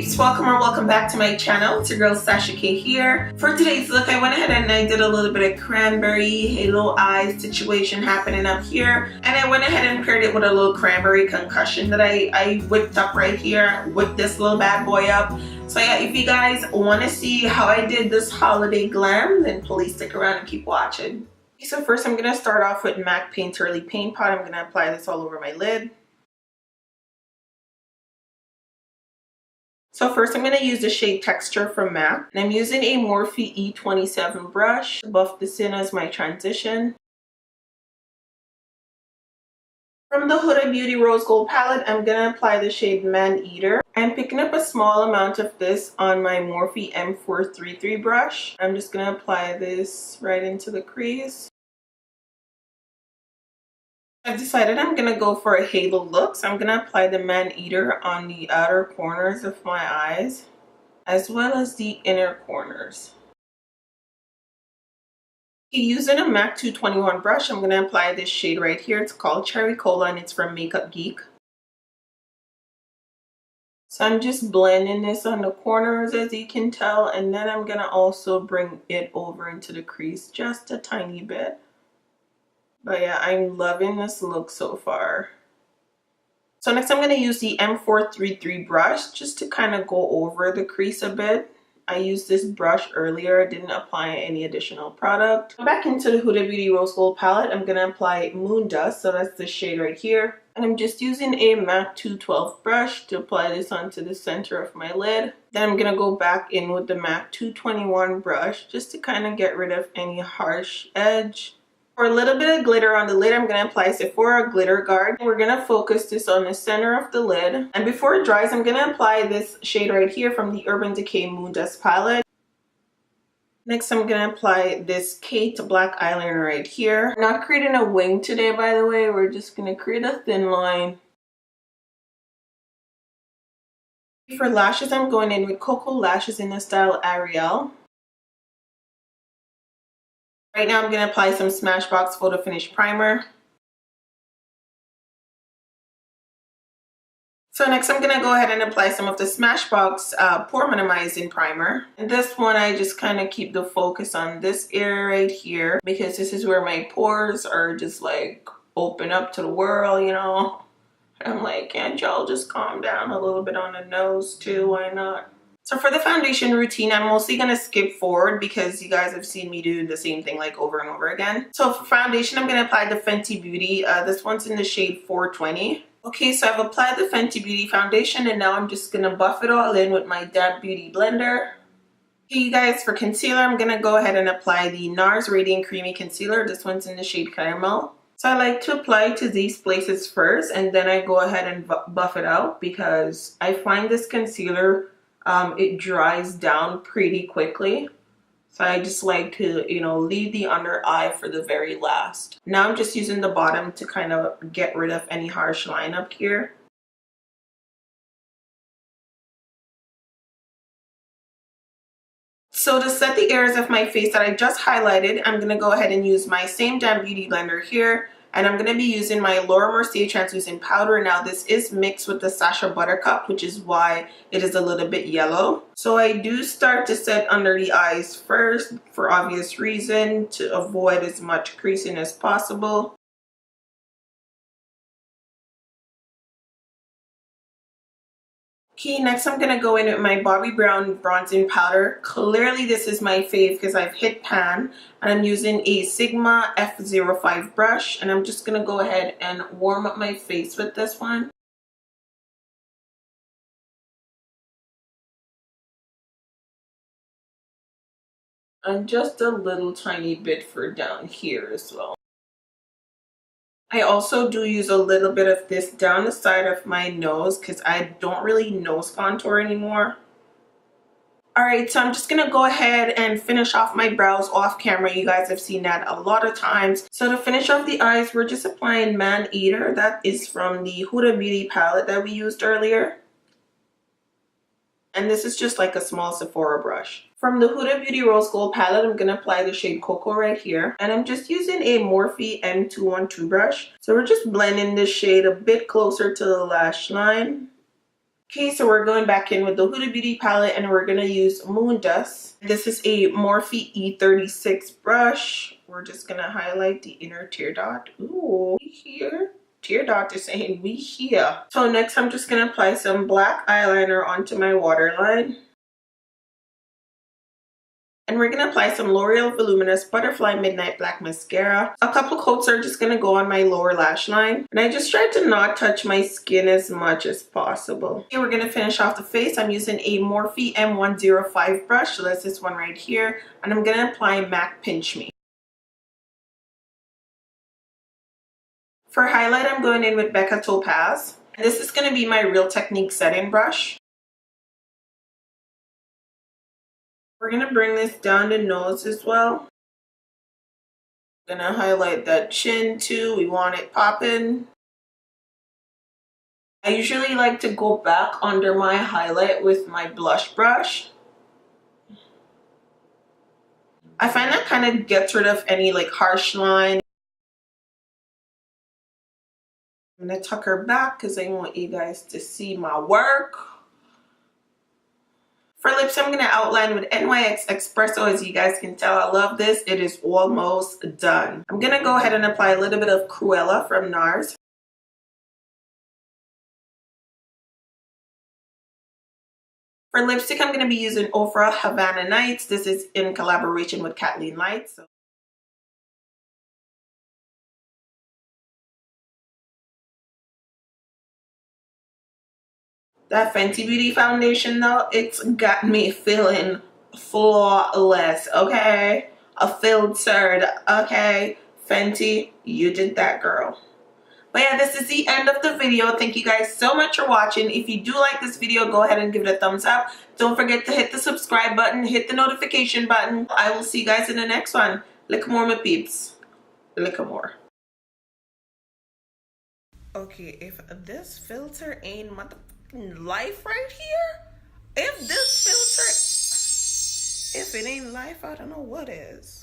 peeps, welcome or welcome back to my channel. It's your girl Sacha here. For today's look, I went ahead and I did a little bit of cranberry halo eye situation happening up here, and I went ahead and paired it with a little cranberry concussion that I whipped up right here. Whipped this little bad boy up. So yeah, if you guys want to see how I did this holiday glam, then please stick around and keep watching. Okay, so first I'm going to start off with MAC Painterly Paint Pot. I'm going to apply this all over my lid. So first I'm going to use the shade Texture from MAC, and I'm using a Morphe E27 brush to buff this in as my transition. From the Huda Beauty Rosegold palette, I'm going to apply the shade Man Eater. I'm picking up a small amount of this on my Morphe M433 brush. I'm just going to apply this right into the crease. I've decided I'm going to go for a halo look, so I'm going to apply the Man Eater on the outer corners of my eyes as well as the inner corners. Using a MAC 221 brush, I'm going to apply this shade right here. It's called Cherry Cola and it's from Geek. So I'm just blending this on the corners, as you can tell, and then I'm going to also bring it over into the crease just a tiny bit. But yeah, I'm loving this look so far. So next I'm going to use the M433 brush just to kind of go over the crease a bit. I used this brush earlier, I didn't apply any additional product. Back into the Huda Beauty Rosegold palette, I'm going to apply Moondust, so that's the shade right here. And I'm just using a MAC 212 brush to apply this onto the center of my lid. Then I'm going to go back in with the MAC 221 brush just to kind of get rid of any harsh edge. For a little bit of glitter on the lid, I'm going to apply Sephora Glitterguard. We're going to focus this on the center of the lid. And before it dries, I'm going to apply this shade right here from the Urban Decay Moondust palette. Next, I'm going to apply this Kate Black eyeliner right here. I'm not creating a wing today, by the way. We're just going to create a thin line. For lashes, I'm going in with Koko lashes in the style Ariel. Right now I'm going to apply some Smashbox Photo Finish Primer. So next I'm going to go ahead and apply some of the Smashbox Pore Minimizing Primer. And this one I just kind of keep the focus on this area right here, because this is where my pores are just like open up to the world, you know. I'm like, can't y'all just calm down a little bit on the nose too? Why not? So for the foundation routine, I'm mostly going to skip forward because you guys have seen me do the same thing like over and over again. So for foundation, I'm going to apply the Fenty Beauty. This one's in the shade 420. Okay, so I've applied the Fenty Beauty foundation and now I'm just going to buff it all in with my damp beauty blender. Okay, you guys, for concealer, I'm going to go ahead and apply the Nars Radiant Creamy Concealer. This one's in the shade Caramel. So I like to apply to these places first and then I go ahead and buff it out because I find this concealer it dries down pretty quickly, so I just like to, you know, leave the under eye for the very last. Now I'm just using the bottom to kind of get rid of any harsh line up here. So to set the areas of my face that I just highlighted, I'm going to go ahead and use my same damn beauty blender here. And I'm going to be using my Laura Mercier translucent powder. Now this is mixed with the Sacha buttercup, which is why it is a little bit yellow. So I do start to set under the eyes first for obvious reason, to avoid as much creasing as possible. Okay, next I'm going to go in with my Bobbi Brown bronzing powder. Clearly this is my fave because I've hit pan, and I'm using a Sigma F05 brush, and I'm just going to go ahead and warm up my face with this one. And just a little tiny bit for down here as well. I also do use a little bit of this down the side of my nose because I don't really nose contour anymore. Alright, so I'm just going to go ahead and finish off my brows off camera. You guys have seen that a lot of times. So to finish off the eyes, we're just applying Man Eater. That is from the Huda Beauty palette that we used earlier. And this is just like a small Sephora brush. From the Huda Beauty Rosegold palette, I'm going to apply the shade Koko right here. And I'm just using a Morphe M212 brush. So we're just blending this shade a bit closer to the lash line. Okay, so we're going back in with the Huda Beauty palette and we're going to use Moondust. This is a Morphe E36 brush. We're just going to highlight the inner tear dot. Ooh, we here. Tear dot is saying we here. So next I'm just going to apply some black eyeliner onto my waterline. And we're going to apply some L'Oreal Voluminous Butterfly Midnight Black Mascara. A couple coats are just going to go on my lower lash line. And I just tried to not touch my skin as much as possible. Okay, we're going to finish off the face. I'm using a Morphe M105 brush. So that's this one right here. And I'm going to apply MAC Pinch Me. For highlight, I'm going in with Becca Topaz. And this is going to be my Real Technique setting brush. We're going to bring this down the nose as well. I'm going to highlight that chin too. We want it popping. I usually like to go back under my highlight with my blush brush. I find that kind of gets rid of any like harsh line. I'm going to tuck her back because I want you guys to see my work. For lips, I'm going to outline with NYX Expresso. As you guys can tell, I love this. It is almost done. I'm going to go ahead and apply a little bit of Cruella from Nars. For lipstick, I'm going to be using Ofra Havana Nights. This is in collaboration with Kathleen Lights. That Fenty Beauty foundation though, it's got me feeling flawless, okay? Filtered, okay? Fenty, you did that, girl. But yeah, this is the end of the video. Thank you guys so much for watching. If you do like this video, go ahead and give it a thumbs up. Don't forget to hit the subscribe button, hit the notification button. I will see you guys in the next one. Lick more, my peeps. Lick more. Okay, if this filter ain't motherfucking life right here, if this filter, if it ain't life, I don't know what is.